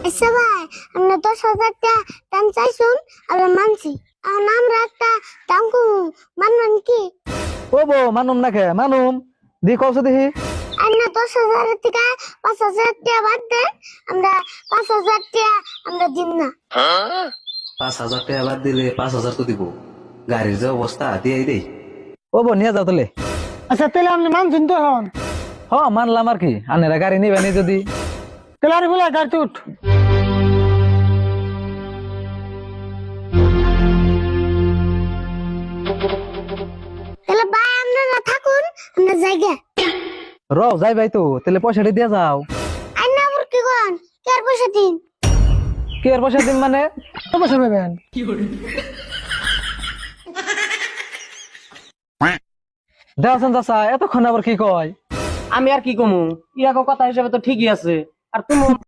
আচ্ছা ভাই, আমরা 10,000 টাকা দাম চাইছুন, আমরা মানছি। আর আমরা একটা দাম কমু, মানবেন কি? ও বো মানুম না খে মানুম দি কৌছে দেখি। আমরা 10,000 থেকে 5,000 টাকা বাদ দেন, আমরা 5,000 টাকা আমরা দিন না। 5,000 টাকা বাদ দিলে 5,000 তো দিব। গাড়ির যে অবস্থা দিয়ে দেই। ও বো নিয়ে যাও তাহলে। আচ্ছা তাহলে আপনি মানছেন তো এখন? হ মানলাম আর কি, আনেরা গাড়ি নিবেনি যদি। তাহলে আর বলে গাড়িতে উঠ। তাহলে ভাই আপনারা থাকুন, আমরা জায়গা। র যাই ভাই তো তাহলে পয়সাটা দিয়ে যাও। আইনা আবার কি করেন? কে আর পয়সা দিন? কি আর পয়সা দিন মানে? তো বসে পাবেন। দেওয়াছেন চাচা এতক্ষণ আবার কি কয়? আমি আর কি কমু, ইয়াকো কথা হিসেবে তো ঠিকই আছে। আর তুমি